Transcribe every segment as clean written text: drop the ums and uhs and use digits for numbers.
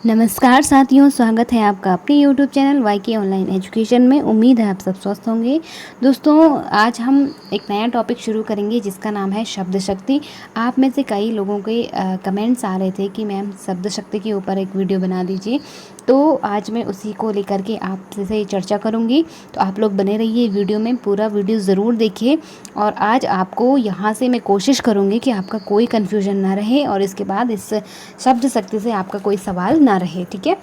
नमस्कार साथियों, स्वागत है आपका अपने YouTube चैनल वाईके ऑनलाइन एजुकेशन में। उम्मीद है आप सब स्वस्थ होंगे। दोस्तों, आज हम एक नया टॉपिक शुरू करेंगे जिसका नाम है शब्द शक्ति। आप में से कई लोगों के कमेंट्स आ रहे थे कि मैम शब्द शक्ति के ऊपर एक वीडियो बना दीजिए, तो आज मैं उसी को लेकर के आपसे चर्चा करूंगी। तो आप लोग बने रहिए वीडियो में, पूरा वीडियो ज़रूर देखिए। और आज आपको यहाँ से मैं कोशिश करूँगी कि आपका कोई कन्फ्यूजन ना रहे और इसके बाद इस शब्द शक्ति से आपका कोई सवाल ना रहे। ठीक है,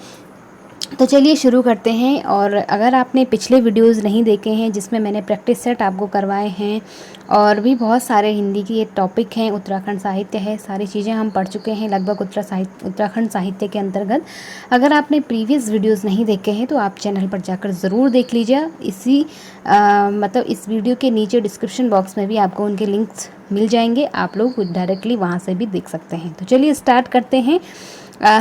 तो चलिए शुरू करते हैं। और अगर आपने पिछले वीडियोस नहीं देखे हैं जिसमें मैंने प्रैक्टिस सेट आपको करवाए हैं और भी बहुत सारे हिंदी के टॉपिक हैं, उत्तराखंड साहित्य है, सारी चीज़ें हम पढ़ चुके हैं लगभग उत्तराखंड साहित्य के अंतर्गत। अगर आपने प्रीवियस वीडियोस नहीं देखे हैं तो आप चैनल पर जाकर ज़रूर देख लीजिए। मतलब इस वीडियो के नीचे डिस्क्रिप्शन बॉक्स में भी आपको उनके लिंक्स मिल जाएंगे, आप लोग डायरेक्टली वहाँ से भी देख सकते हैं। तो चलिए स्टार्ट करते हैं।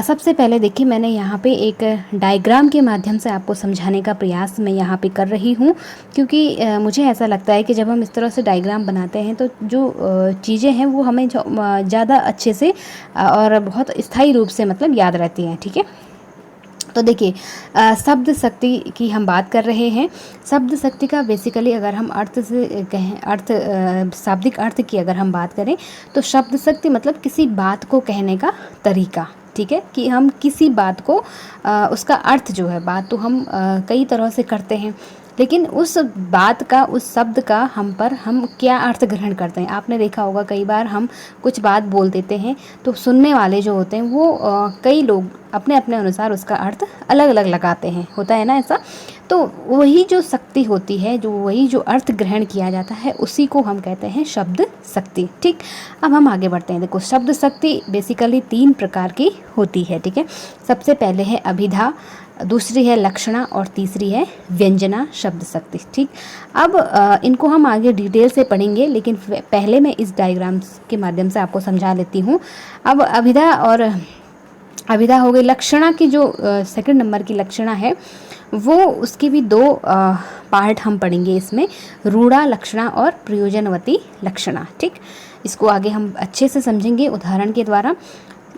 सबसे पहले देखिए, मैंने यहाँ पे एक डायग्राम के माध्यम से आपको समझाने का प्रयास मैं यहाँ पे कर रही हूँ, क्योंकि मुझे ऐसा लगता है कि जब हम इस तरह से डायग्राम बनाते हैं तो जो चीज़ें हैं वो हमें ज़्यादा अच्छे से और बहुत स्थायी रूप से मतलब याद रहती हैं। ठीक है, तो देखिए, शब्द शक्ति की हम बात कर रहे हैं। शब्द शक्ति का बेसिकली अगर हम अर्थ से कहें, शाब्दिक अर्थ की अगर हम बात करें तो शब्द शक्ति मतलब किसी बात को कहने का तरीका। ठीक है, कि हम किसी बात को उसका अर्थ जो है, बात तो हम कई तरह से करते हैं, लेकिन उस बात का, उस शब्द का हम क्या अर्थ ग्रहण करते हैं। आपने देखा होगा कई बार हम कुछ बात बोल देते हैं तो सुनने वाले जो होते हैं वो कई लोग अपने अपने अनुसार उसका अर्थ अलग अलग लगाते हैं, होता है ना ऐसा। तो वही जो शक्ति होती है, जो वही जो अर्थ ग्रहण किया जाता है, उसी को हम कहते हैं शब्द शक्ति। ठीक, अब हम आगे बढ़ते हैं। देखो, शब्द शक्ति बेसिकली 3 प्रकार की होती है। ठीक है, सबसे पहले है अभिधा, दूसरी है लक्षणा और तीसरी है व्यंजना शब्द शक्ति। ठीक, अब इनको हम आगे डिटेल से पढ़ेंगे, लेकिन पहले मैं इस डायग्राम्स के माध्यम से आपको समझा लेती हूँ। अब अभिधा हो गई। लक्षणा की जो सेकंड नंबर की लक्षणा है वो, उसकी भी 2 पार्ट हम पढ़ेंगे इसमें, रूढ़ा लक्षणा और प्रयोजनवती लक्षणा। ठीक, इसको आगे हम अच्छे से समझेंगे उदाहरण के द्वारा।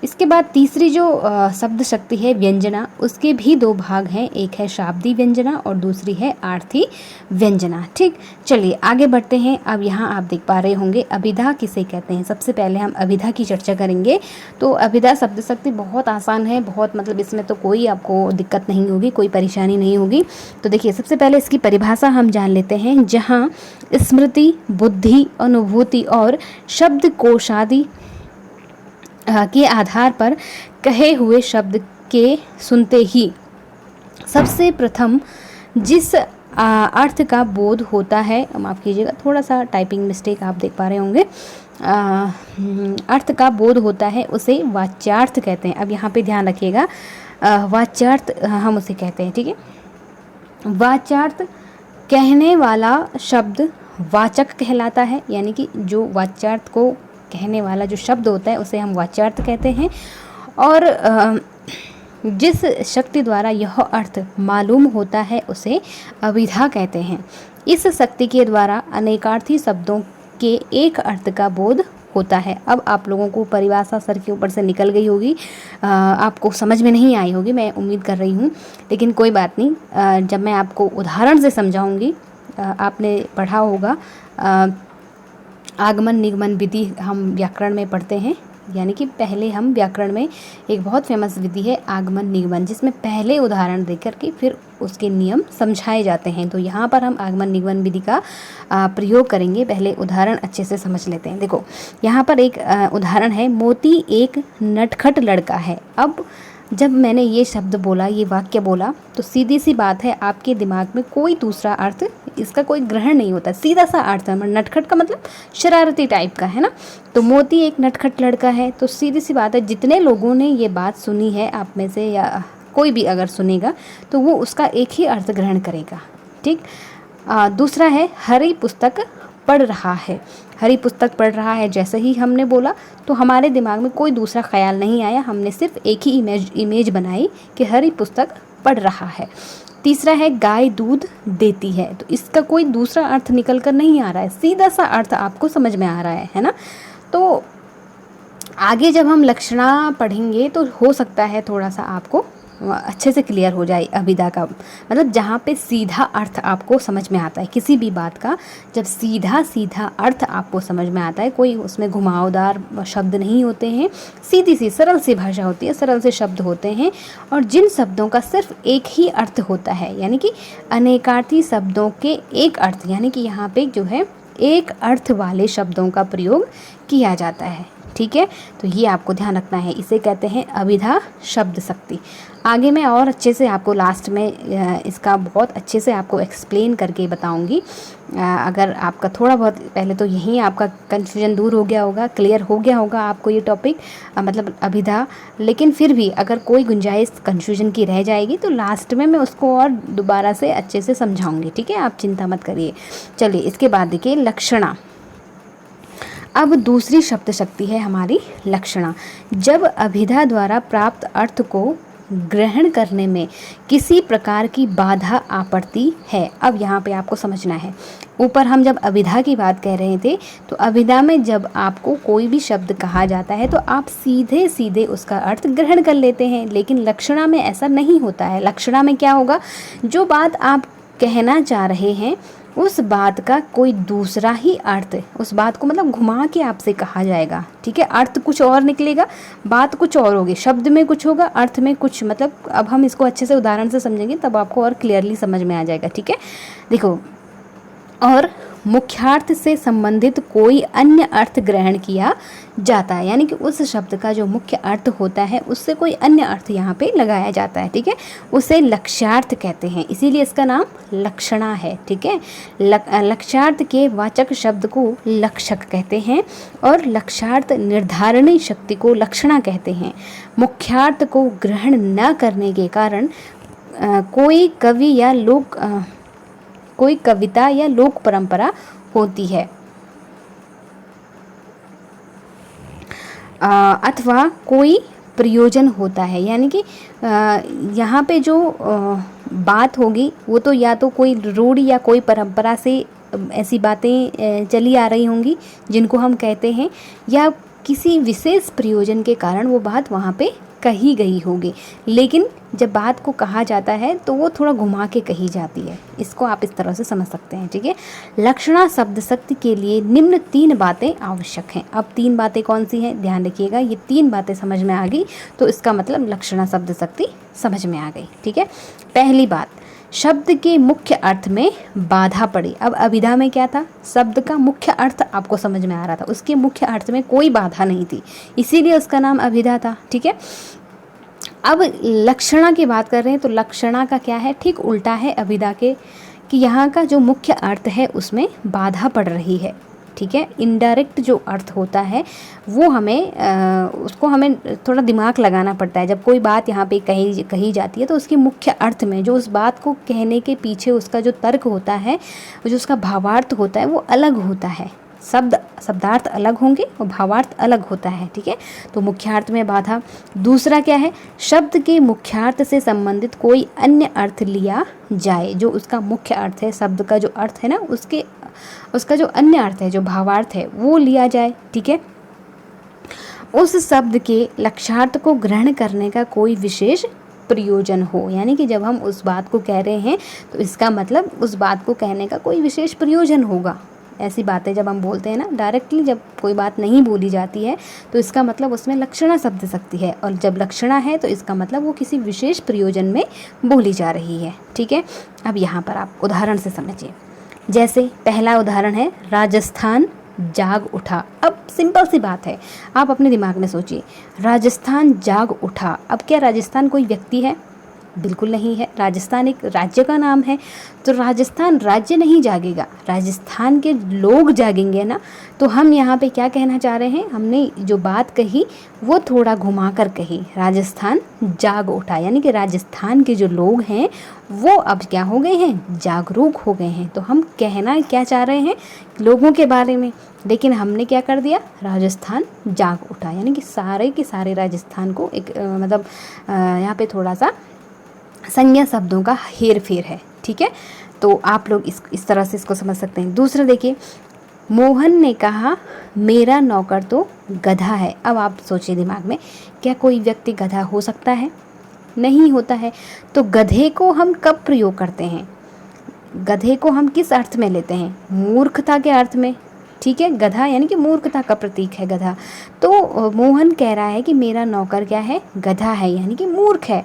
इसके बाद तीसरी जो शब्द शक्ति है व्यंजना, उसके भी 2 भाग हैं, एक है शाब्दी व्यंजना और दूसरी है आर्थी व्यंजना। ठीक, चलिए आगे बढ़ते हैं। अब यहाँ आप देख पा रहे होंगे अभिधा किसे कहते हैं। सबसे पहले हम अभिधा की चर्चा करेंगे। तो अभिधा शब्द शक्ति बहुत आसान है, बहुत मतलब इसमें तो कोई आपको दिक्कत नहीं होगी, कोई परेशानी नहीं होगी। तो देखिए, सबसे पहले इसकी परिभाषा हम जान लेते हैं, जहाँ स्मृति, बुद्धि, अनुभूति और शब्द कोशादि के आधार पर कहे हुए शब्द के सुनते ही सबसे प्रथम जिस अर्थ का बोध होता है, माफ़ कीजिएगा थोड़ा सा टाइपिंग मिस्टेक आप देख पा रहे होंगे, अर्थ का बोध होता है उसे वाच्यार्थ कहते हैं। अब यहाँ पे ध्यान रखिएगा, वाच्यार्थ हम उसे कहते हैं। ठीक है, वाच्यार्थ कहने वाला शब्द वाचक कहलाता है, यानी कि जो वाच्यार्थ को कहने वाला जो शब्द होता है उसे हम वाच्यार्थ कहते हैं। और जिस शक्ति द्वारा यह अर्थ मालूम होता है उसे अभिधा कहते हैं। इस शक्ति के द्वारा अनेकार्थी शब्दों के एक अर्थ का बोध होता है। अब आप लोगों को परिभाषा सर के ऊपर से निकल गई होगी, आपको समझ में नहीं आई होगी, मैं उम्मीद कर रही हूँ, लेकिन कोई बात नहीं। जब मैं आपको उदाहरण से समझाऊंगी, आपने पढ़ा होगा आगमन निगमन विधि, हम व्याकरण में पढ़ते हैं, यानी कि पहले हम व्याकरण में एक बहुत फेमस विधि है आगमन निगमन, जिसमें पहले उदाहरण देकर के फिर उसके नियम समझाए जाते हैं। तो यहाँ पर हम आगमन निगमन विधि का प्रयोग करेंगे। पहले उदाहरण अच्छे से समझ लेते हैं। देखो, यहाँ पर एक उदाहरण है, मोती एक नटखट लड़का है। अब जब मैंने ये शब्द बोला, ये वाक्य बोला, तो सीधी सी बात है आपके दिमाग में कोई दूसरा अर्थ इसका कोई ग्रहण नहीं होता, सीधा सा अर्थ है। नटखट का मतलब शरारती टाइप का है ना। तो मोती एक नटखट लड़का है, तो सीधी सी बात है जितने लोगों ने ये बात सुनी है आप में से, या कोई भी अगर सुनेगा तो वो उसका एक ही अर्थ ग्रहण करेगा। ठीक, दूसरा है हरी पुस्तक पढ़ रहा है। हरी पुस्तक पढ़ रहा है जैसे ही हमने बोला तो हमारे दिमाग में कोई दूसरा ख्याल नहीं आया, हमने सिर्फ एक ही इमेज बनाई कि हरी पुस्तक पढ़ रहा है। तीसरा है गाय दूध देती है, तो इसका कोई दूसरा अर्थ निकल कर नहीं आ रहा है, सीधा सा अर्थ आपको समझ में आ रहा है ना। तो आगे जब हम लक्षणा पढ़ेंगे तो हो सकता है थोड़ा सा आपको अच्छे से क्लियर हो जाए अभिधा का, मतलब जहाँ पे सीधा अर्थ आपको समझ में आता है किसी भी बात का, जब सीधा सीधा अर्थ आपको समझ में आता है, कोई उसमें घुमावदार शब्द नहीं होते हैं, सीधी सी सरल सी भाषा होती है, सरल से शब्द होते हैं, और जिन शब्दों का सिर्फ एक ही अर्थ होता है, यानी कि अनेकार्थी शब्दों के एक अर्थ, यानी कि यहाँ पे जो है एक अर्थ वाले शब्दों का प्रयोग किया जाता है। ठीक है, तो ये आपको ध्यान रखना है, इसे कहते हैं अभिधा शब्द शक्ति। आगे मैं और अच्छे से आपको लास्ट में इसका बहुत अच्छे से आपको एक्सप्लेन करके बताऊंगी। अगर आपका थोड़ा बहुत पहले तो यहीं आपका कन्फ्यूजन दूर हो गया होगा, क्लियर हो गया होगा आपको ये टॉपिक, मतलब अभिधा, लेकिन फिर भी अगर कोई गुंजाइश कन्फ्यूजन की रह जाएगी तो लास्ट में मैं उसको और दोबारा से अच्छे से समझाऊंगी। ठीक है, आप चिंता मत करिए। चलिए इसके बाद देखिए लक्षणा। अब दूसरी शब्द शक्ति है हमारी लक्षणा। जब अभिधा द्वारा प्राप्त अर्थ को ग्रहण करने में किसी प्रकार की बाधा आपत्ति है, अब यहाँ पे आपको समझना है, ऊपर हम जब अभिधा की बात कह रहे थे तो अभिधा में जब आपको कोई भी शब्द कहा जाता है तो आप सीधे सीधे उसका अर्थ ग्रहण कर लेते हैं, लेकिन लक्षणा में ऐसा नहीं होता है। लक्षणा में क्या होगा, जो बात आप कहना चाह रहे हैं उस बात का कोई दूसरा ही अर्थ, उस बात को मतलब घुमा के आपसे कहा जाएगा। ठीक है, अर्थ कुछ और निकलेगा, बात कुछ और होगी, शब्द में कुछ होगा, अर्थ में कुछ, मतलब अब हम इसको अच्छे से उदाहरण से समझेंगे तब आपको और क्लियरली समझ में आ जाएगा। ठीक है, देखो, और मुख्यार्थ से संबंधित कोई अन्य अर्थ ग्रहण किया जाता है, यानी कि उस शब्द का जो मुख्य अर्थ होता है उससे कोई अन्य अर्थ यहाँ पे लगाया जाता है। ठीक है, उसे लक्ष्यार्थ कहते हैं, इसीलिए इसका नाम लक्षणा है। ठीक है, लक्ष्यार्थ के वाचक शब्द को लक्षक कहते हैं और लक्ष्यार्थ निर्धारणी शक्ति को लक्षणा कहते हैं। मुख्यार्थ को ग्रहण न करने के कारण कोई कवि या कोई कविता या लोक परंपरा होती है, अथवा कोई प्रयोजन होता है, यानी कि यहाँ पे जो बात होगी वो तो या तो कोई रूढ़ी या कोई परंपरा से ऐसी बातें चली आ रही होंगी जिनको हम कहते हैं, या किसी विशेष प्रयोजन के कारण वो बात वहाँ पे कही गई होगी, लेकिन जब बात को कहा जाता है तो वो थोड़ा घुमा के कही जाती है। इसको आप इस तरह से समझ सकते हैं। ठीक है, लक्षणा शब्द शक्ति के लिए निम्न 3 बातें आवश्यक हैं। अब 3 बातें कौन सी हैं, ध्यान रखिएगा, ये 3 बातें समझ में आ गई तो इसका मतलब लक्षणा शब्द शक्ति समझ में आ गई। ठीक है, पहली बात, शब्द के मुख्य अर्थ में बाधा पड़ी। अब अभिधा में क्या था, शब्द का मुख्य अर्थ आपको समझ में आ रहा था, उसके मुख्य अर्थ में कोई बाधा नहीं थी, इसीलिए उसका नाम अभिधा था। ठीक है, अब लक्षणा की बात कर रहे हैं तो लक्षणा का क्या है, ठीक उल्टा है अभिधा के, कि यहाँ का जो मुख्य अर्थ है उसमें बाधा पड़ रही है। ठीक है, इनडायरेक्ट जो अर्थ होता है वो उसको हमें थोड़ा दिमाग लगाना पड़ता है। जब कोई बात यहाँ पे कही जाती है तो उसके मुख्य अर्थ में जो उस बात को कहने के पीछे उसका जो तर्क होता है, जो उसका भावार्थ होता है वो अलग होता है। शब्दार्थ अलग होंगे और भावार्थ अलग होता है। ठीक है, तो मुख्यार्थ में बाधा। दूसरा क्या है, शब्द के मुख्यार्थ से संबंधित कोई अन्य अर्थ लिया जाए, जो उसका मुख्य अर्थ है, शब्द का जो अर्थ है ना, उसका जो अन्य अर्थ है, जो भावार्थ है वो लिया जाए। ठीक है, उस शब्द के लक्ष्यार्थ को ग्रहण करने का कोई विशेष प्रयोजन हो, यानी कि जब हम उस बात को कह रहे हैं तो इसका मतलब उस बात को कहने का कोई विशेष प्रयोजन होगा। ऐसी बातें जब हम बोलते हैं ना, डायरेक्टली जब कोई बात नहीं बोली जाती है तो इसका मतलब उसमें लक्षणा शब्द शक्ति है, और जब लक्षणा है तो इसका मतलब वो किसी विशेष प्रयोजन में बोली जा रही है। ठीक है, अब यहाँ पर आप उदाहरण से समझिए। जैसे पहला उदाहरण है, राजस्थान जाग उठा। अब सिंपल सी बात है, आप अपने दिमाग में सोचिए, राजस्थान जाग उठा। अब क्या राजस्थान कोई व्यक्ति है? बिल्कुल नहीं है, राजस्थान एक राज्य का नाम है। तो राजस्थान राज्य नहीं जागेगा, राजस्थान के लोग जागेंगे ना। तो हम यहाँ पे क्या कहना चाह रहे हैं, हमने जो बात कही वो थोड़ा घुमा कर कही, राजस्थान जाग उठा, यानी कि राजस्थान के जो लोग हैं वो अब क्या हो गए हैं, जागरूक हो गए हैं। तो हम कहना क्या चाह रहे हैं, लोगों के बारे में, लेकिन हमने क्या कर दिया, राजस्थान जाग उठा, यानी कि सारे के सारे राजस्थान को एक मतलब यहाँ पे थोड़ा सा संज्ञा शब्दों का हेर फेर है। ठीक है, तो आप लोग इस तरह से इसको समझ सकते हैं। दूसरा देखिए, मोहन ने कहा मेरा नौकर तो गधा है। अब आप सोचिए दिमाग में, क्या कोई व्यक्ति गधा हो सकता है? नहीं होता है। तो गधे को हम कब प्रयोग करते हैं? गधे को हम किस अर्थ में लेते हैं? मूर्खता के अर्थ में। ठीक है, गधा यानी कि मूर्खता का प्रतीक है गधा। तो मोहन कह रहा है कि मेरा नौकर क्या है? गधा है, यानी कि मूर्ख है।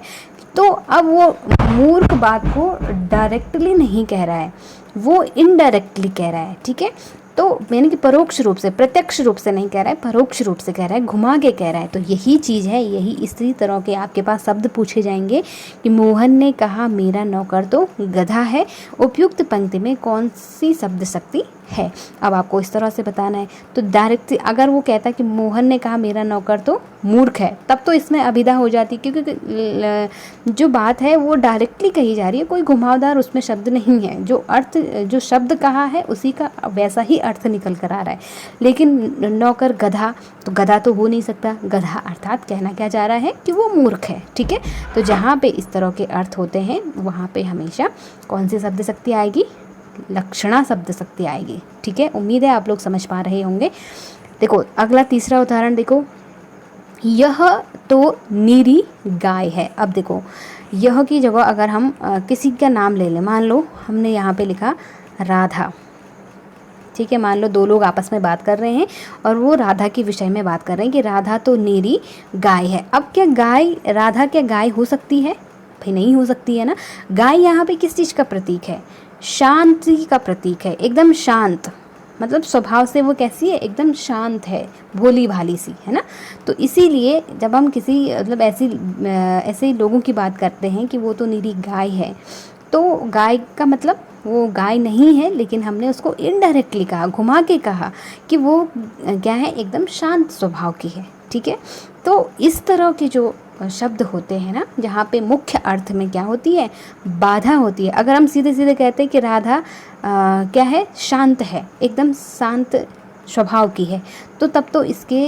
तो अब वो मूर्ख बात को डायरेक्टली नहीं कह रहा है, वो इनडायरेक्टली कह रहा है। ठीक है, तो यानी कि परोक्ष रूप से, प्रत्यक्ष रूप से नहीं कह रहा है, परोक्ष रूप से कह रहा है, घुमा के कह रहा है। तो यही चीज़ है, यही इसी तरह के आपके पास शब्द पूछे जाएंगे कि मोहन ने कहा मेरा नौकर तो गधा है, उपयुक्त पंक्ति में कौन सी शब्द शक्ति है। अब आपको इस तरह से बताना है। तो डायरेक्ट अगर वो कहता कि मोहन ने कहा मेरा नौकर तो मूर्ख है, तब तो इसमें अभिधा हो जाती, क्योंकि जो बात है वो डायरेक्टली कही जा रही है, कोई घुमावदार उसमें शब्द नहीं है। जो अर्थ, जो शब्द कहा है उसी का वैसा ही अर्थ निकल कर आ रहा है। लेकिन नौकर गधा, तो गधा तो हो नहीं सकता। गधा अर्थात कहना क्या जा रहा है कि वो मूर्ख है। ठीक है, तो जहाँ पे इस तरह के अर्थ होते हैं वहाँ पे हमेशा कौन सी शब्द शक्ति आएगी? लक्षणा शब्द शक्ति आएगी। ठीक है, उम्मीद है आप लोग समझ पा रहे होंगे। देखो अगला तीसरा उदाहरण देखो, यह तो नीरी गाय है। अब देखो यह की जगह अगर हम किसी का नाम ले लें, मान लो हमने यहाँ पे लिखा राधा। ठीक है, मान लो दो लोग आपस में बात कर रहे हैं और वो राधा के विषय में बात कर रहे हैं कि राधा तो नीरी गाय है। अब क्या गाय, राधा क्या गाय हो सकती है? भाई नहीं हो सकती है ना। गाय यहाँ पे किस चीज़ का प्रतीक है? शांति का प्रतीक है, एकदम शांत, मतलब स्वभाव से वो कैसी है? एकदम शांत है, भोली भाली सी, है ना। तो इसीलिए जब हम किसी मतलब ऐसे लोगों की बात करते हैं कि वो तो निरी गाय है, तो गाय का मतलब वो गाय नहीं है, लेकिन हमने उसको इनडायरेक्टली कहा, घुमा के कहा कि वो क्या है? एकदम शांत स्वभाव की है। ठीक है, तो इस तरह के जो शब्द होते हैं ना, जहाँ पे मुख्य अर्थ में क्या होती है? बाधा होती है। अगर हम सीधे सीधे कहते हैं कि राधा क्या है? शांत है, एकदम शांत स्वभाव की है, तो तब तो इसके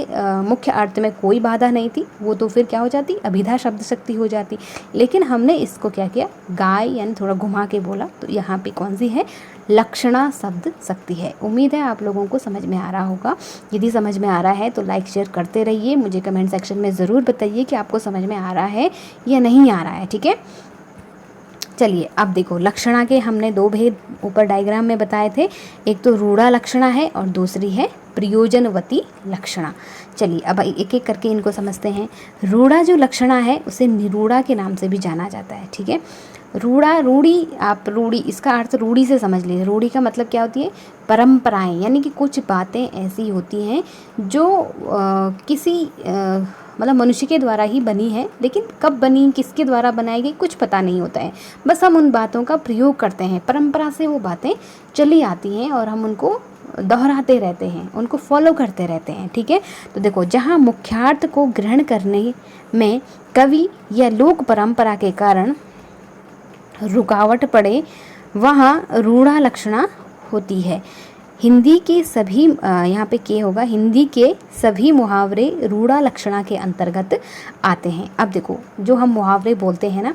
मुख्य अर्थ में कोई बाधा नहीं थी, वो तो फिर क्या हो जाती? अभिधा शब्द शक्ति हो जाती। लेकिन हमने इसको क्या किया? गाय यानी थोड़ा घुमा के बोला, तो यहाँ पे कौन सी है? लक्षणा शब्द शक्ति है। उम्मीद है आप लोगों को समझ में आ रहा होगा। यदि समझ में आ रहा है तो लाइक शेयर करते रहिए, मुझे कमेंट सेक्शन में ज़रूर बताइए कि आपको समझ में आ रहा है या नहीं आ रहा है। ठीक है, चलिए अब देखो लक्षणा के हमने दो भेद ऊपर डायग्राम में बताए थे, एक तो रूढ़ा लक्षणा है और दूसरी है प्रयोजनवती लक्षणा। चलिए अब एक एक करके इनको समझते हैं। रूढ़ा जो लक्षणा है उसे निरूढ़ा के नाम से भी जाना जाता है। ठीक है, रूढ़ा, रूढ़ी, आप रूढ़ी, इसका अर्थ रूढ़ी से समझ लीजिए। रूढ़ी का मतलब क्या होती है? परंपराएं, यानी कि कुछ बातें ऐसी होती हैं जो किसी मतलब मनुष्य के द्वारा ही बनी है, लेकिन कब बनी, किसके द्वारा बनाई गई, कुछ पता नहीं होता है। बस हम उन बातों का प्रयोग करते हैं, परंपरा से वो बातें चली आती हैं और हम उनको दोहराते रहते हैं, उनको फॉलो करते रहते हैं। ठीक है, तो देखो जहाँ मुख्यार्थ को ग्रहण करने में कवि या लोक परंपरा के कारण रुकावट पड़े, वहाँ रूढ़ा लक्षणा होती है। हिंदी के सभी यहाँ पे के होगा, हिंदी के सभी मुहावरे रूढ़ा लक्षणा के अंतर्गत आते हैं। अब देखो जो हम मुहावरे बोलते हैं ना,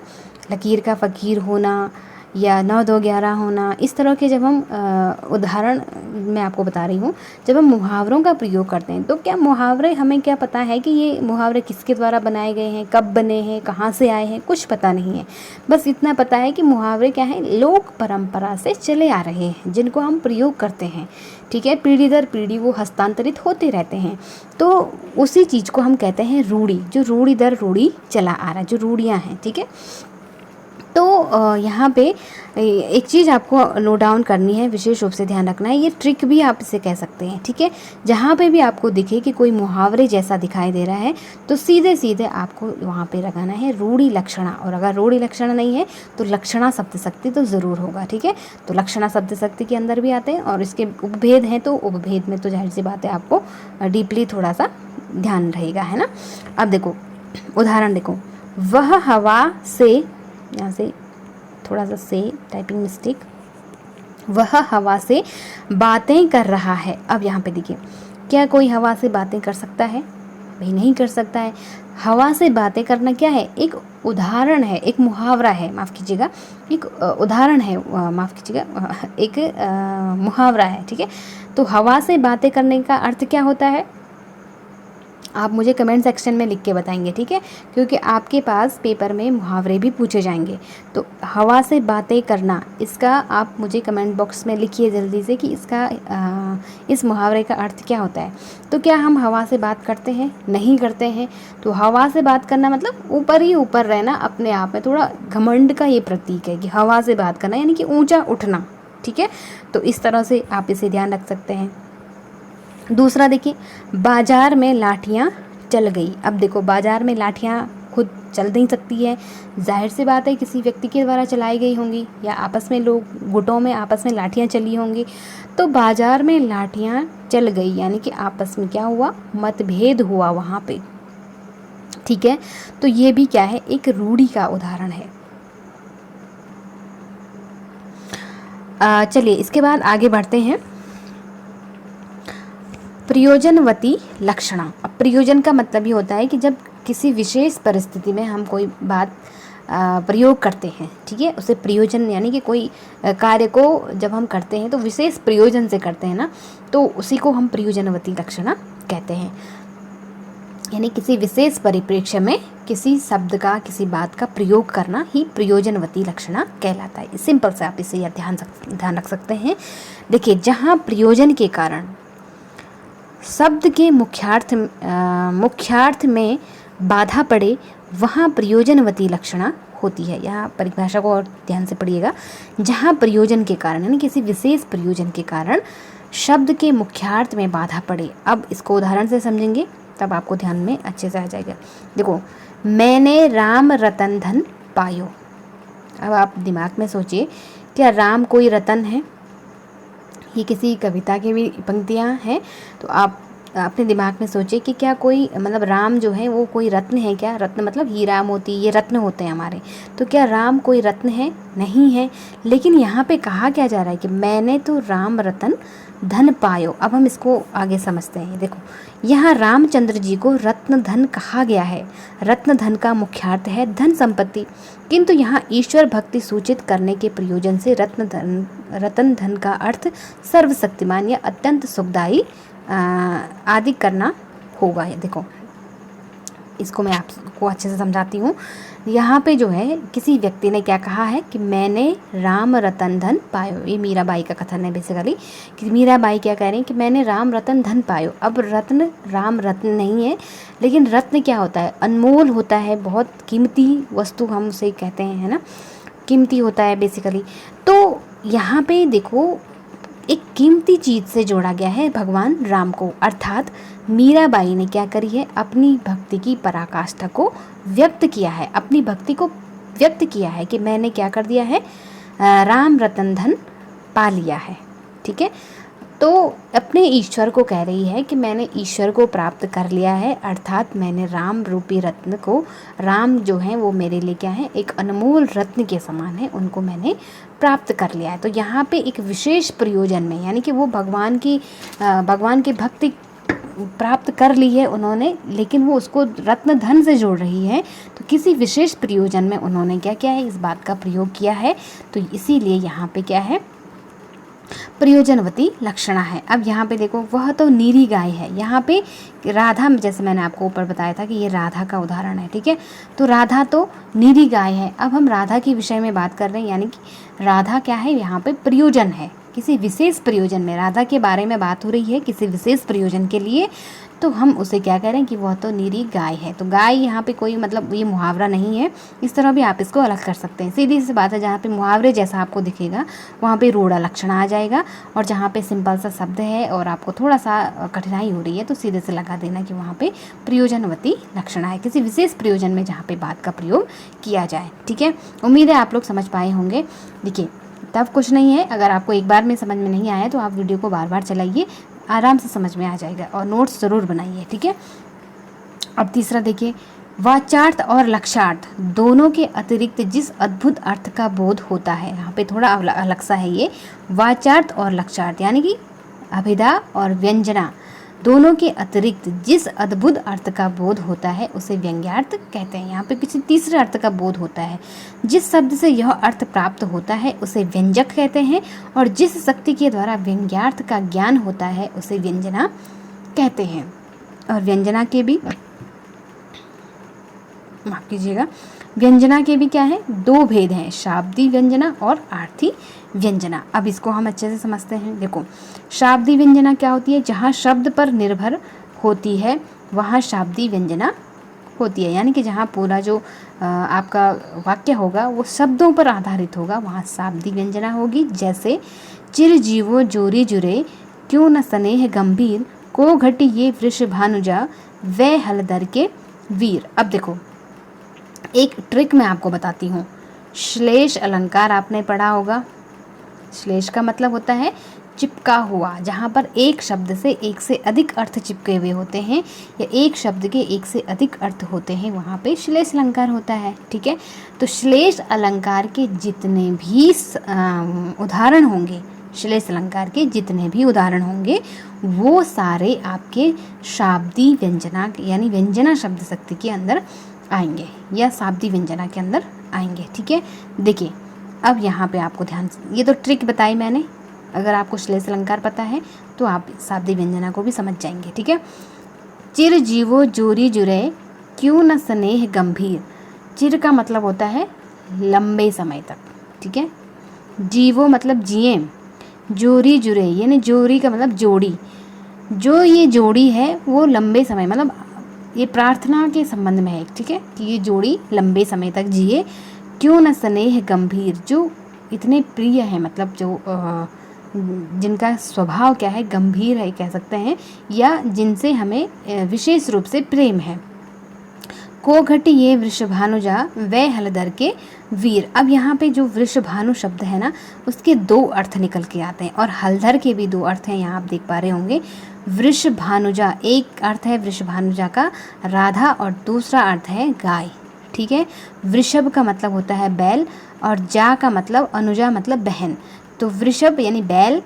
लकीर का फ़कीर होना या 9 2 11 होना, इस तरह के जब हम उदाहरण मैं आपको बता रही हूँ, जब हम मुहावरों का प्रयोग करते हैं तो क्या मुहावरे, हमें क्या पता है कि ये मुहावरे किसके द्वारा बनाए गए हैं, कब बने हैं, कहाँ से आए हैं, कुछ पता नहीं है। बस इतना पता है कि मुहावरे क्या हैं? लोक परंपरा से चले आ रहे हैं, जिनको हम प्रयोग करते हैं। ठीक है, पीढ़ी दर पीढ़ी वो हस्तांतरित होते रहते हैं, तो उसी चीज़ को हम कहते हैं रूढ़ी, जो रूढ़ी दर रूढ़ी चला आ रहा है, जो रूढ़ियाँ हैं। ठीक है, तो यहाँ पे एक चीज़ आपको नोट डाउन करनी है, विशेष रूप से ध्यान रखना है, ये ट्रिक भी आप इसे कह सकते हैं। ठीक है, जहाँ पे भी आपको दिखे कि कोई मुहावरे जैसा दिखाई दे रहा है तो सीधे सीधे आपको वहाँ पे लगाना है रूढ़ी लक्षणा, और अगर रूढ़ी लक्षणा नहीं है तो लक्षणा शब्द शक्ति तो ज़रूर होगा। ठीक है, तो लक्षणा शब्द शक्ति के अंदर भी आते हैं और इसके उपभेद हैं, तो उपभेद में तो जाहिर सी बात है आपको डीपली थोड़ा सा ध्यान रहेगा, है ना। अब देखो उदाहरण देखो, वह हवा से, यहाँ से थोड़ा सा से टाइपिंग मिस्टेक, वह हवा से बातें कर रहा है। अब यहाँ पे देखिए, क्या कोई हवा से बातें कर सकता है? वही नहीं कर सकता है। हवा से बातें करना क्या है, एक उदाहरण है, एक मुहावरा है, माफ़ कीजिएगा, एक उदाहरण है, माफ़ कीजिएगा, एक मुहावरा है, ठीक है। तो हवा से बातें करने का अर्थ क्या होता है, आप मुझे कमेंट सेक्शन में लिख के बताएंगे, ठीक है, क्योंकि आपके पास पेपर में मुहावरे भी पूछे जाएंगे। तो हवा से बातें करना, इसका आप मुझे कमेंट बॉक्स में लिखिए जल्दी से कि इसका इस मुहावरे का अर्थ क्या होता है। तो क्या हम हवा से बात करते हैं, नहीं करते हैं। तो हवा से बात करना मतलब ऊपर ही ऊपर रहना, अपने आप में थोड़ा घमंड का ये प्रतीक है कि हवा से बात करना यानी कि ऊंचा उठना, ठीक है। तो इस तरह से आप इसे ध्यान रख सकते हैं। दूसरा देखिए, बाजार में लाठियाँ चल गई। अब देखो, बाजार में लाठियाँ खुद चल नहीं सकती है, जाहिर सी बात है किसी व्यक्ति के द्वारा चलाई गई होंगी, या आपस में लोग गुटों में आपस में लाठियाँ चली होंगी। तो बाजार में लाठियाँ चल गई यानी कि आपस में क्या हुआ, मतभेद हुआ वहाँ पे, ठीक है। तो ये भी क्या है, एक रूढ़ी का उदाहरण है। चलिए इसके बाद आगे बढ़ते हैं। प्रयोजनवती लक्षणा। अब प्रयोजन का मतलब ये होता है कि जब किसी विशेष परिस्थिति में हम कोई बात प्रयोग करते हैं, ठीक है, उसे प्रयोजन यानी कि कोई कार्य को जब हम करते हैं तो विशेष प्रयोजन से करते हैं ना, तो उसी को हम प्रयोजनवती लक्षणा कहते हैं। यानी किसी विशेष परिप्रेक्ष्य में किसी शब्द का, किसी बात का प्रयोग करना ही प्रयोजनवती लक्षणा कहलाता है। सिंपल से आप इसे ध्यान रख सकते हैं। देखिए, जहाँ प्रयोजन के कारण शब्द के मुख्यार्थ में बाधा पड़े, वहाँ प्रयोजनवती लक्षणा होती है। यहाँ परिभाषा को और ध्यान से पढ़िएगा। जहाँ प्रयोजन के कारण यानी किसी विशेष प्रयोजन के कारण शब्द के मुख्यार्थ में बाधा पड़े। अब इसको उदाहरण से समझेंगे तब आपको ध्यान में अच्छे से आ जाएगा। देखो, मैंने राम रतन धन पायो। अब आप दिमाग में सोचिए, क्या राम कोई रतन है? ये किसी कविता की भी पंक्तियाँ हैं। तो आप अपने दिमाग में सोचिए कि क्या कोई मतलब राम जो है वो कोई रत्न है क्या? रत्न मतलब हीरा मोती, ये रत्न होते हैं हमारे। तो क्या राम कोई रत्न है? नहीं है। लेकिन यहाँ पे कहा क्या जा रहा है कि मैंने तो राम रतन धन पायो। अब हम इसको आगे समझते हैं। देखो, यहाँ रामचंद्र जी को रत्न धन कहा गया है। रत्न धन का मुख्यार्थ है धन संपत्ति, किंतु यहाँ ईश्वर भक्ति सूचित करने के प्रयोजन से रतन धन का अर्थ सर्वशक्तिमान या अत्यंत सुखदायी आदि करना होगा। देखो, इसको मैं आपको अच्छे से समझाती हूँ। यहाँ पे जो है किसी व्यक्ति ने क्या कहा है कि मैंने राम रतन धन पायो। ये मीराबाई का कथन है बेसिकली, कि मीराबाई क्या कह रही हैं कि मैंने राम रतन धन पायो। अब रत्न, राम रत्न नहीं है, लेकिन रत्न क्या होता है? अनमोल होता है, बहुत कीमती वस्तु हम उसे कहते हैं, है ना, कीमती होता है बेसिकली। तो यहाँ पे देखो, एक कीमती चीज़ से जोड़ा गया है भगवान राम को, अर्थात मीराबाई ने क्या करी है, अपनी भक्ति की पराकाष्ठा को व्यक्त किया है, अपनी भक्ति को व्यक्त किया है कि मैंने क्या कर दिया है, राम रतन धन पा लिया है, ठीक है। तो अपने ईश्वर को कह रही है कि मैंने ईश्वर को प्राप्त कर लिया है, अर्थात मैंने राम रूपी रत्न को, राम जो है वो मेरे लिए क्या है, एक अनमोल रत्न के समान है, उनको मैंने प्राप्त कर लिया है। तो यहाँ पे एक विशेष प्रयोजन में, यानी कि वो भगवान की भक्ति प्राप्त कर ली है उन्होंने, लेकिन वो उसको रत्न धन से जोड़ रही है। तो किसी विशेष प्रयोजन में उन्होंने क्या किया है, इस बात का प्रयोग किया है। तो इसीलिए यहाँ पे क्या है, प्रयोजनवती लक्षणा है। अब यहाँ पे देखो, वह तो नीरी गाय है। यहाँ पे राधा, जैसे मैंने आपको ऊपर बताया था कि ये राधा का उदाहरण है, ठीक है। तो राधा तो नीरी गाय है। अब हम राधा के विषय में बात कर रहे हैं, यानी कि राधा क्या है, यहाँ पे प्रयोजन है, किसी विशेष प्रयोजन में राधा के बारे में बात हो रही है, किसी विशेष प्रयोजन के लिए। तो हम उसे क्या कह रहे हैं कि वह तो नीरी गाय है। तो गाय यहाँ पे कोई मतलब ये मुहावरा नहीं है, इस तरह भी आप इसको अलग कर सकते हैं। सीधी सी बात है, जहाँ पे मुहावरे जैसा आपको दिखेगा वहाँ पे रूढ़ा लक्षण आ जाएगा, और जहाँ पे सिंपल सा शब्द है और आपको थोड़ा सा कठिनाई हो रही है तो सीधे से लगा देना कि वहाँ पे प्रयोजनवती लक्षणा है, किसी विशेष प्रयोजन में जहाँ पे बात का प्रयोग किया जाए, ठीक है। उम्मीद है आप लोग समझ पाए होंगे। देखिए, तब कुछ नहीं है, अगर आपको एक बार में समझ में नहीं आया तो आप वीडियो को बार बार चलाइए, आराम से समझ में आ जाएगा, और नोट्स ज़रूर बनाइए, ठीक है। अब तीसरा देखिए, वाचार्थ और लक्ष्यार्थ दोनों के अतिरिक्त जिस अद्भुत अर्थ का बोध होता है, यहाँ पे थोड़ा अलग सा है ये, वाचार्थ और लक्ष्यार्थ, यानी कि अभिधा और व्यंजना दोनों के अतिरिक्त जिस अद्भुत अर्थ का बोध होता है उसे व्यंग्यार्थ कहते हैं। यहाँ पे किसी तीसरे अर्थ का बोध होता है। जिस शब्द से यह अर्थ प्राप्त होता है उसे व्यंजक कहते हैं, और जिस शक्ति के द्वारा व्यंग्यार्थ का ज्ञान होता है उसे व्यंजना कहते हैं। और व्यंजना के भी, माफ कीजिएगा, व्यंजना के भी क्या है, दो भेद हैं, शाब्दी व्यंजना और आर्थी व्यंजना। अब इसको हम अच्छे से समझते हैं। देखो, शाब्दी व्यंजना क्या होती है, जहाँ शब्द पर निर्भर होती है वहाँ शाब्दी व्यंजना होती है। यानी कि जहाँ पूरा जो आपका वाक्य होगा वो शब्दों पर आधारित होगा, वहाँ शाब्दी व्यंजना होगी। जैसे चिर जीवो जोरी जुरे, क्यों न स्नेह गंभीर, को घटी ये वृष भानुजा, वे हलदर के वीर। अब देखो, एक ट्रिक मैं आपको बताती हूँ। श्लेष अलंकार आपने पढ़ा होगा। श्लेष का मतलब होता है चिपका हुआ, जहाँ पर एक शब्द से एक से अधिक अर्थ चिपके हुए होते हैं या एक शब्द के एक से अधिक अर्थ होते हैं, वहाँ पे श्लेष अलंकार होता है। ठीक है, तो श्लेष अलंकार के जितने भी उदाहरण होंगे, श्लेष अलंकार के जितने भी उदाहरण होंगे वो सारे आपके शाब्दी व्यंजना यानी व्यंजना शब्द शक्ति के अंदर आएंगे या शाब्दी व्यंजना के अंदर आएंगे। ठीक है, देखिए अब यहाँ पे आपको ध्यान, ये तो ट्रिक बताई मैंने, अगर आपको श्लेष अलंकार पता है तो आप शाब्दी व्यंजना को भी समझ जाएंगे। ठीक है, चिर जीवो जोरी जुरे, क्यों न स्नेह गंभीर। चिर का मतलब होता है लंबे समय तक। ठीक है, जीवो मतलब जिए, जोरी जुरे यानी जोरी का मतलब जोड़ी, जो ये जोड़ी है वो लंबे समय, मतलब ये प्रार्थना के संबंध में है। ठीक है, कि ये जोड़ी लंबे समय तक जिए। क्यों न स्नेह गंभीर, जो इतने प्रिय है, मतलब जो जिनका स्वभाव क्या है, गंभीर है कह सकते हैं, या जिनसे हमें विशेष रूप से प्रेम है। को घटी ये वृषभानुजा, वे हलदर के वीर। अब यहाँ पे जो वृषभानु शब्द है ना, उसके दो अर्थ निकल के आते हैं, और हलधर के भी दो अर्थ हैं, यहाँ आप देख पा रहे होंगे। वृषभानुजा, एक अर्थ है वृषभानुजा का राधा, और दूसरा अर्थ है गाय। ठीक है, वृषभ का मतलब होता है बैल, और जा का मतलब अनुजा मतलब बहन। तो वृषभ यानी बैल,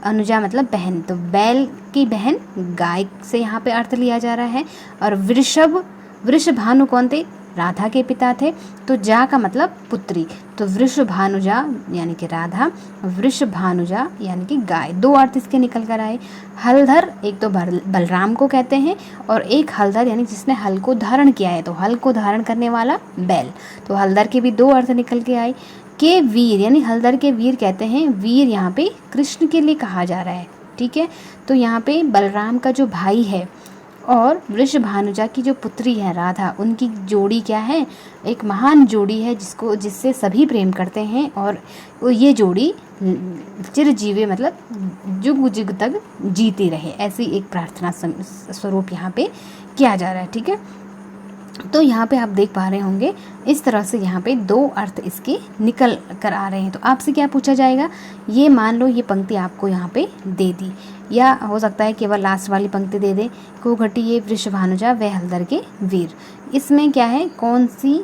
अनुजा मतलब बहन, तो बैल की बहन गाय से यहाँ पे अर्थ लिया जा रहा है। और वृषभानु कौन थे, राधा के पिता थे, तो जा का मतलब पुत्री, तो वृषभानुजा यानी कि राधा, वृषभानुजा यानी कि गाय, दो अर्थ इसके निकल कर आए। हलधर एक तो बलराम को कहते हैं, और एक हलधर यानी जिसने हल को धारण किया है, तो हल को धारण करने वाला बैल, तो हलधर के भी दो अर्थ निकल के आए। के वीर यानी हलधर के वीर कहते हैं, वीर यहाँ पे कृष्ण के लिए कहा जा रहा है। ठीक है, तो यहाँ पे बलराम का जो भाई है और वृषभानुजा की जो पुत्री है राधा, उनकी जोड़ी क्या है, एक महान जोड़ी है जिससे सभी प्रेम करते हैं, और ये जोड़ी चिरजीवी मतलब जुग जुग तक जीती रहे, ऐसी एक प्रार्थना स्वरूप यहाँ पे किया जा रहा है। ठीक है, तो यहाँ पे आप देख पा रहे होंगे इस तरह से यहाँ पे दो अर्थ इसके निकल कर आ रहे हैं। तो आपसे क्या पूछा जाएगा, ये मान लो ये पंक्ति आपको यहाँ पे दे दी, या हो सकता है केवल लास्ट वाली पंक्ति दे दे, को घटी ये वृषभानुजा वे हलधर के वीर। इसमें क्या है, कौन सी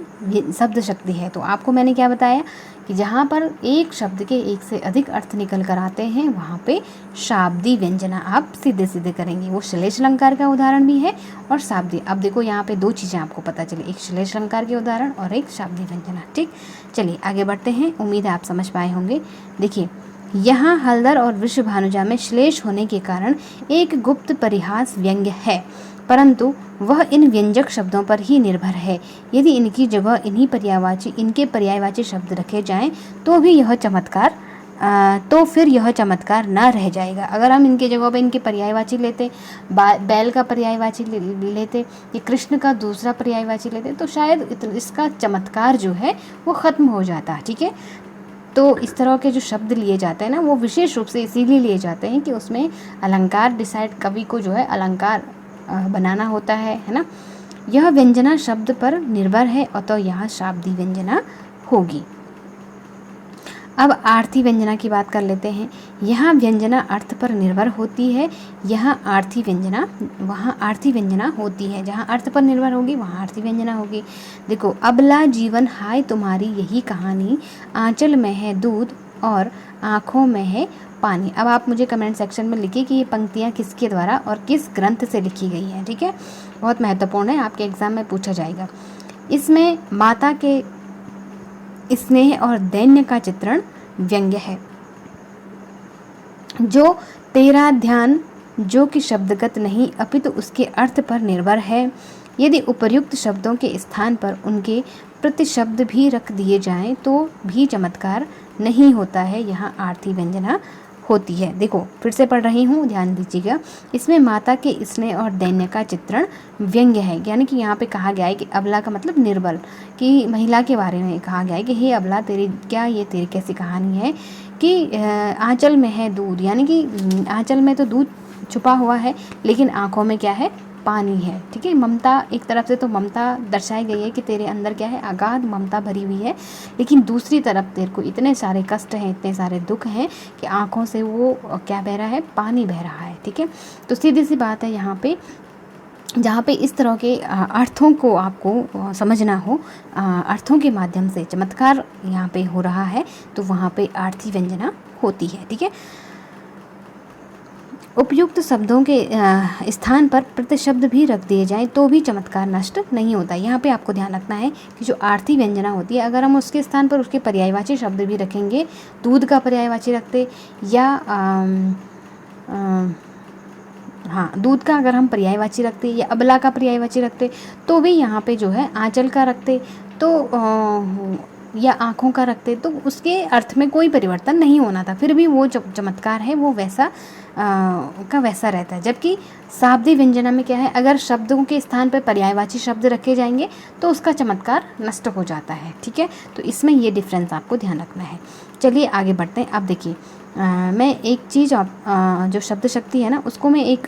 शब्द शक्ति है। तो आपको मैंने क्या बताया कि जहाँ पर एक शब्द के एक से अधिक अर्थ निकल कर आते हैं वहाँ पे शाब्दी व्यंजना आप सीधे सीधे करेंगे। वो श्लेष अलंकार का उदाहरण भी है और शाब्दी। अब देखो यहाँ पे दो चीज़ें आपको पता चली, एक श्लेष अलंकार के उदाहरण और एक शाब्दी व्यंजना। ठीक, चलिए आगे बढ़ते हैं, उम्मीद है आप समझ पाए होंगे। देखिए यहाँ हलधर और वृषभानुजा में श्लेष होने के कारण एक गुप्त परिहास व्यंग्य है, परंतु वह इन व्यंजक शब्दों पर ही निर्भर है। यदि इनकी जगह इनके पर्यायवाची शब्द रखे जाएं तो फिर यह चमत्कार न रह जाएगा। अगर हम इनके जगह पे इनके पर्यायवाची लेते, बैल का पर्यायवाची लेते या कृष्ण का दूसरा पर्यायवाची लेते, तो शायद इसका चमत्कार जो है वो ख़त्म हो जाता। ठीक है, तो इस तरह के जो शब्द लिए जाते हैं ना, वो विशेष रूप से इसीलिए लिए जाते हैं कि उसमें अलंकार डिसाइड, कवि को जो है अलंकार बनाना होता है ना। यह व्यंजना शब्द पर निर्भर है, अतः यहाँ शाब्दी व्यंजना होगी। अब आर्थी व्यंजना की बात कर लेते हैं। यहाँ व्यंजना अर्थ पर निर्भर होती है, यहाँ आर्थी व्यंजना, वहाँ आर्थी व्यंजना होती है। जहाँ अर्थ पर निर्भर होगी वहाँ आर्थी व्यंजना होगी। देखो, अबला जीवन हाय तुम्हारी यही कहानी, आंचल में है दूध और आँखों में है पानी। अब आप मुझे कमेंट सेक्शन में लिखिए कि ये पंक्तियाँ किसके द्वारा और किस ग्रंथ से लिखी गई हैं। ठीक है, बहुत महत्वपूर्ण है, आपके एग्ज़ाम में पूछा जाएगा। इसमें माता के स्नेह और दैन्य का चित्रण व्यंग्य है। जो तेरा ध्यान जो कि शब्दगत नहीं अपितु उसके अर्थ पर निर्भर है। यदि उपर्युक्त शब्दों के स्थान पर उनके प्रतिशब्द भी रख दिए जाएं तो भी चमत्कार नहीं होता है, यहाँ आर्थी व्यंजना होती है। देखो फिर से पढ़ रही हूँ, ध्यान दीजिएगा। इसमें माता के स्नेह और दैन्य का चित्रण व्यंग्य है, यानी कि यहाँ पे कहा गया है कि अबला का मतलब निर्बल, कि महिला के बारे में कहा गया है कि हे अबला तेरी क्या ये तेरी कैसी कहानी है कि आंचल में है दूध, यानी कि आंचल में तो दूध छुपा हुआ है लेकिन आँखों में क्या है, पानी है। ठीक है, ममता एक तरफ से तो ममता दर्शाई गई है कि तेरे अंदर क्या है, अगाध ममता भरी हुई है, लेकिन दूसरी तरफ तेरे को इतने सारे कष्ट हैं, इतने सारे दुख हैं कि आँखों से वो क्या बह रहा है, पानी बह रहा है। ठीक है, तो सीधी सी बात है यहाँ पे, जहाँ पे इस तरह के अर्थों को आपको समझना हो, अर्थों के माध्यम से चमत्कार यहाँ पे हो रहा है, तो वहाँ पे आर्थी व्यंजना होती है। ठीक है, उपयुक्त शब्दों के स्थान पर प्रतिशब्द भी रख दिए जाएं तो भी चमत्कार नष्ट नहीं होता। यहाँ पे आपको ध्यान रखना है कि जो आर्थी व्यंजना होती है, अगर हम उसके स्थान पर उसके पर्यायवाची शब्द भी रखेंगे, दूध का पर्यायवाची रखते या हाँ दूध का अगर हम पर्यायवाची रखते या अबला का पर्यायवाची रखते, तो भी यहाँ पे जो है आंचल का रखते तो या आँखों का रखते तो उसके अर्थ में कोई परिवर्तन नहीं होना था, फिर भी वो चमत्कार है वो वैसा का वैसा रहता है। जबकि शाब्दी व्यंजना में क्या है, अगर शब्दों के स्थान पर पर्यायवाची शब्द रखे जाएंगे तो उसका चमत्कार नष्ट हो जाता है। ठीक है, तो इसमें ये डिफरेंस आपको ध्यान रखना है। चलिए आगे बढ़ते हैं। अब देखिए मैं एक चीज़ जो शब्द शक्ति है ना, उसको मैं एक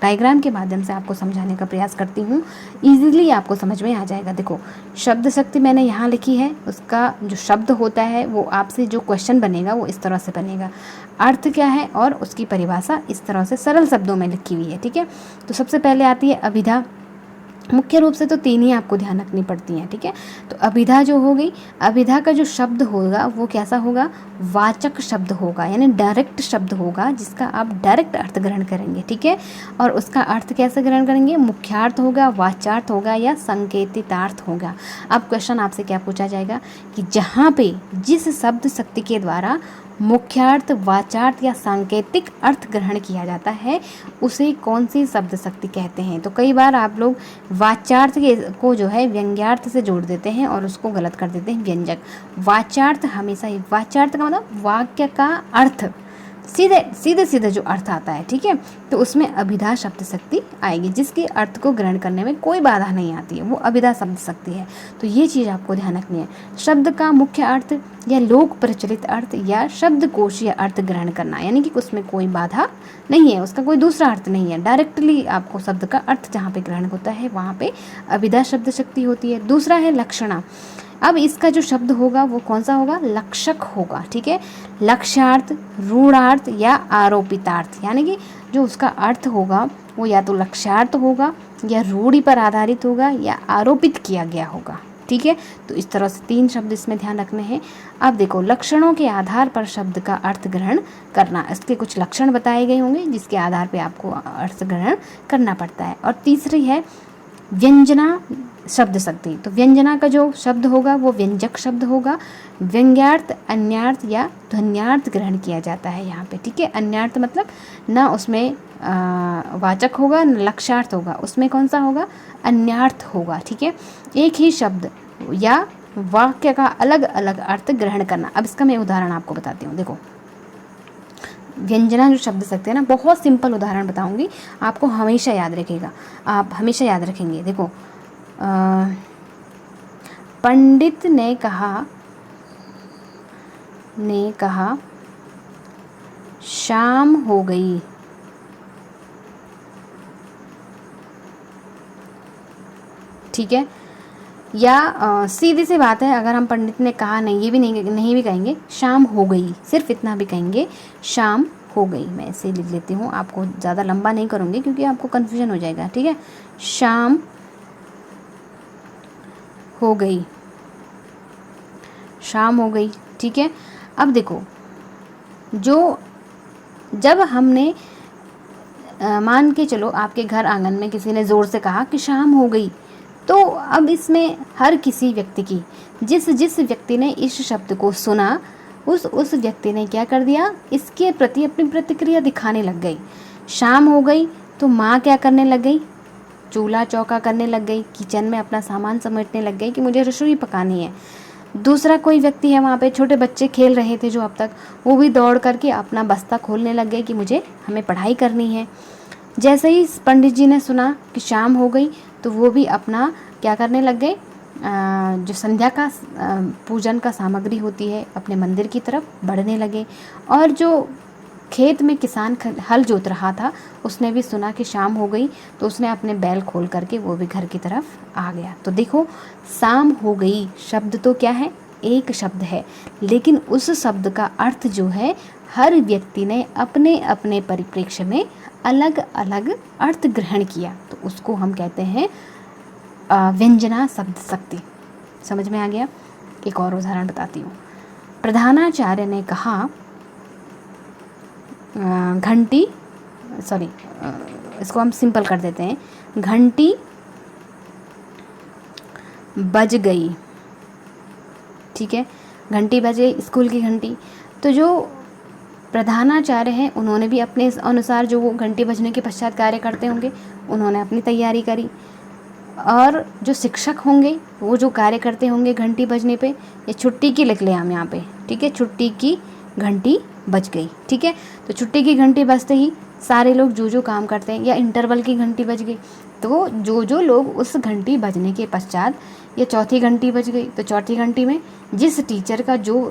डायग्राम के माध्यम से आपको समझाने का प्रयास करती हूँ, इजीली आपको समझ में आ जाएगा। देखो शब्द शक्ति मैंने यहाँ लिखी है, उसका जो शब्द होता है वो आपसे जो क्वेश्चन बनेगा वो इस तरह से बनेगा, अर्थ क्या है और उसकी परिभाषा इस तरह से सरल शब्दों में लिखी हुई है। ठीक है, तो सबसे पहले आती है अभिधा। मुख्य रूप से तो तीन ही आपको ध्यान रखनी पड़ती हैं। ठीक है, तो अभिधा जो हो गई, अभिधा का जो शब्द होगा वो कैसा होगा, वाचक शब्द होगा, यानी डायरेक्ट शब्द होगा जिसका आप डायरेक्ट अर्थ ग्रहण करेंगे। ठीक है, और उसका अर्थ कैसे ग्रहण करेंगे, मुख्यार्थ होगा, वाच्यार्थ होगा या संकेतितार्थ होगा। अब क्वेश्चन आपसे क्या पूछा जाएगा कि जहाँ पे जिस शब्द शक्ति के द्वारा मुख्यार्थ, वाचार्थ या सांकेतिक अर्थ ग्रहण किया जाता है उसे कौन सी शब्द शक्ति कहते हैं। तो कई बार आप लोग वाचार्थ को जो है व्यंग्यार्थ से जोड़ देते हैं और उसको गलत कर देते हैं व्यंजक। वाचार्थ हमेशा ही, वाचार्थ का मतलब वाक्य का अर्थ, सीधे जो अर्थ आता है। ठीक है, तो उसमें अभिधा शब्द शक्ति आएगी, जिसके अर्थ को ग्रहण करने में कोई बाधा नहीं आती है, वो अभिधा शब्द शक्ति है। तो ये चीज़ आपको ध्यान रखनी है, शब्द का मुख्य अर्थ या लोक प्रचलित अर्थ या शब्दकोशीय अर्थ ग्रहण करना, यानी कि उसमें कोई बाधा नहीं है, उसका कोई दूसरा अर्थ नहीं है, डायरेक्टली आपको शब्द का अर्थ जहाँ पे ग्रहण होता है वहाँ पे अभिधा शब्द शक्ति होती है। दूसरा है लक्षणा। अब इसका जो शब्द होगा वो कौन सा होगा, लक्षक होगा। ठीक है, लक्ष्यार्थ, रूढ़ार्थ या आरोपितार्थ, यानी कि जो उसका अर्थ होगा वो या तो लक्ष्यार्थ होगा या रूढ़ि पर आधारित होगा या आरोपित किया गया होगा। ठीक है, तो इस तरह से तीन शब्द इसमें ध्यान रखने हैं। अब देखो लक्षणों के आधार पर शब्द का अर्थ ग्रहण करना, इसके कुछ लक्षण बताए गए होंगे जिसके आधार पर आपको अर्थ ग्रहण करना पड़ता है। और तीसरी है व्यंजना शब्द शक्ति। तो व्यंजना का जो शब्द होगा वो व्यंजक शब्द होगा, व्यंग्यार्थ, अन्यार्थ या ध्वन्यार्थ ग्रहण किया जाता है यहाँ पे। ठीक है, अन्यार्थ मतलब ना उसमें वाचक होगा न लक्ष्यार्थ होगा, उसमें कौन सा होगा, अन्यार्थ होगा। ठीक है, एक ही शब्द या वाक्य का अलग अलग अर्थ ग्रहण करना। अब इसका मैं उदाहरण आपको बताती हूँ। देखो व्यंजना जो शब्द शक्ति है ना, बहुत सिंपल उदाहरण बताऊंगी, आपको हमेशा याद रखेगा, आप हमेशा याद रखेंगे। देखो पंडित ने कहा शाम हो गई। ठीक है, या सीधी सी बात है, अगर हम पंडित ने कहा नहीं, ये भी नहीं भी कहेंगे, शाम हो गई, सिर्फ इतना भी कहेंगे, शाम हो गई। मैं इसे लिख लेती हूँ, आपको ज़्यादा लंबा नहीं करूँगी क्योंकि आपको कन्फ्यूजन हो जाएगा। ठीक है, शाम हो गई, शाम हो गई। ठीक है, अब देखो, जब हमने मान के चलो आपके घर आंगन में किसी ने ज़ोर से कहा कि शाम हो गई, तो अब इसमें हर किसी व्यक्ति की, जिस व्यक्ति ने इस शब्द को सुना, उस व्यक्ति ने क्या कर दिया, इसके प्रति अपनी प्रतिक्रिया दिखाने लग गई। शाम हो गई तो माँ क्या करने लग गई, चूल्हा चौका करने लग गई, किचन में अपना सामान समेटने लग गई कि मुझे रसोई पकानी है। दूसरा कोई व्यक्ति है वहाँ पे, छोटे बच्चे खेल रहे थे जो अब तक, वो भी दौड़ करके अपना बस्ता खोलने लग गए कि हमें पढ़ाई करनी है। जैसे ही पंडित जी ने सुना कि शाम हो गई तो वो भी अपना क्या करने लग गए, जो संध्या का पूजन का सामग्री होती है अपने मंदिर की तरफ बढ़ने लगे। और जो खेत में किसान हल जोत रहा था, उसने भी सुना कि शाम हो गई तो उसने अपने बैल खोल करके वो भी घर की तरफ आ गया। तो देखो, शाम हो गई शब्द तो क्या है, एक शब्द है, लेकिन उस शब्द का अर्थ जो है हर व्यक्ति ने अपने अपने परिप्रेक्ष्य में अलग अलग अर्थ ग्रहण किया। तो उसको हम कहते हैं व्यंजना शब्द शक्ति। समझ में आ गया? एक और उदाहरण बताती हूँ। प्रधानाचार्य ने कहा इसको हम सिंपल कर देते हैं, घंटी बज गई। ठीक है, घंटी बज गई, स्कूल की घंटी। तो जो प्रधानाचार्य हैं उन्होंने भी अपने अनुसार, जो वो घंटी बजने के पश्चात कार्य करते होंगे, उन्होंने अपनी तैयारी करी। और जो शिक्षक होंगे वो जो कार्य करते होंगे घंटी बजने पे, ये छुट्टी की लिख ले हम यहाँ पे। ठीक है, छुट्टी की घंटी बज गई। ठीक है, तो छुट्टी की घंटी बजते ही सारे लोग जो काम करते हैं, या इंटरवल की घंटी बज गई तो जो लोग उस घंटी बजने के पश्चात, या चौथी घंटी बज गई तो चौथी घंटी में जिस टीचर का जो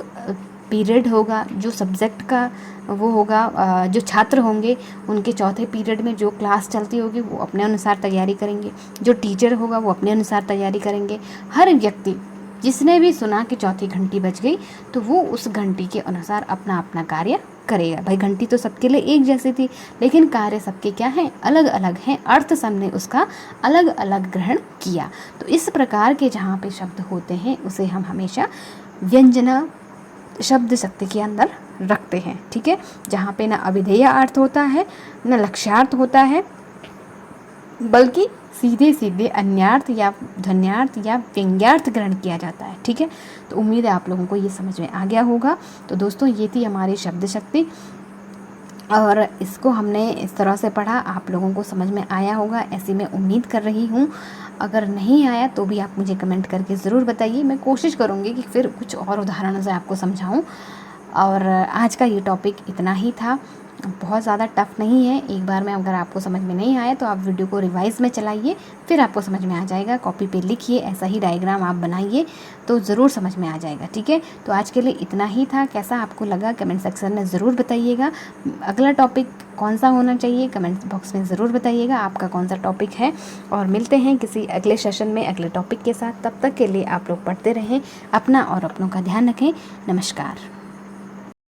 पीरियड होगा, जो सब्जेक्ट का वो होगा, जो छात्र होंगे उनके चौथे पीरियड में जो क्लास चलती होगी वो अपने अनुसार तैयारी करेंगे, जो टीचर होगा वो अपने अनुसार तैयारी करेंगे। हर व्यक्ति जिसने भी सुना कि चौथी घंटी बज गई तो वो उस घंटी के अनुसार अपना अपना कार्य करेगा। भाई घंटी तो सबके लिए एक जैसी थी, लेकिन कार्य सबके क्या हैं, अलग अलग हैं, अर्थ सबने उसका अलग अलग ग्रहण किया। तो इस प्रकार के जहाँ पे शब्द होते हैं उसे हम हमेशा व्यंजना शब्द शक्ति के अंदर रखते हैं। ठीक है, जहाँ पे ना अभिधेय अर्थ होता है, न लक्ष्यार्थ होता है, बल्कि सीधे सीधे अन्यार्थ या ध्वन्यार्थ या व्यंग्यार्थ ग्रहण किया जाता है। ठीक है, तो उम्मीद है आप लोगों को ये समझ में आ गया होगा। तो दोस्तों, ये थी हमारी शब्द शक्ति, और इसको हमने इस तरह से पढ़ा, आप लोगों को समझ में आया होगा ऐसी मैं उम्मीद कर रही हूँ। अगर नहीं आया तो भी आप मुझे कमेंट करके ज़रूर बताइए, मैं कोशिश करूँगी कि फिर कुछ और उदाहरणों से आपको समझाऊँ। और आज का ये टॉपिक इतना ही था, बहुत ज़्यादा टफ नहीं है। एक बार में अगर आपको समझ में नहीं आया तो आप वीडियो को रिवाइज़ में चलाइए, फिर आपको समझ में आ जाएगा। कॉपी पे लिखिए, ऐसा ही डायग्राम आप बनाइए तो ज़रूर समझ में आ जाएगा। ठीक है, तो आज के लिए इतना ही था। कैसा आपको लगा कमेंट सेक्शन में ज़रूर बताइएगा। अगला टॉपिक कौन सा होना चाहिए कमेंट बॉक्स में ज़रूर बताइएगा, आपका कौन सा टॉपिक है। और मिलते हैं किसी अगले सेशन में अगले टॉपिक के साथ। तब तक के लिए आप लोग पढ़ते रहें, अपना और अपनों का ध्यान रखें। नमस्कार।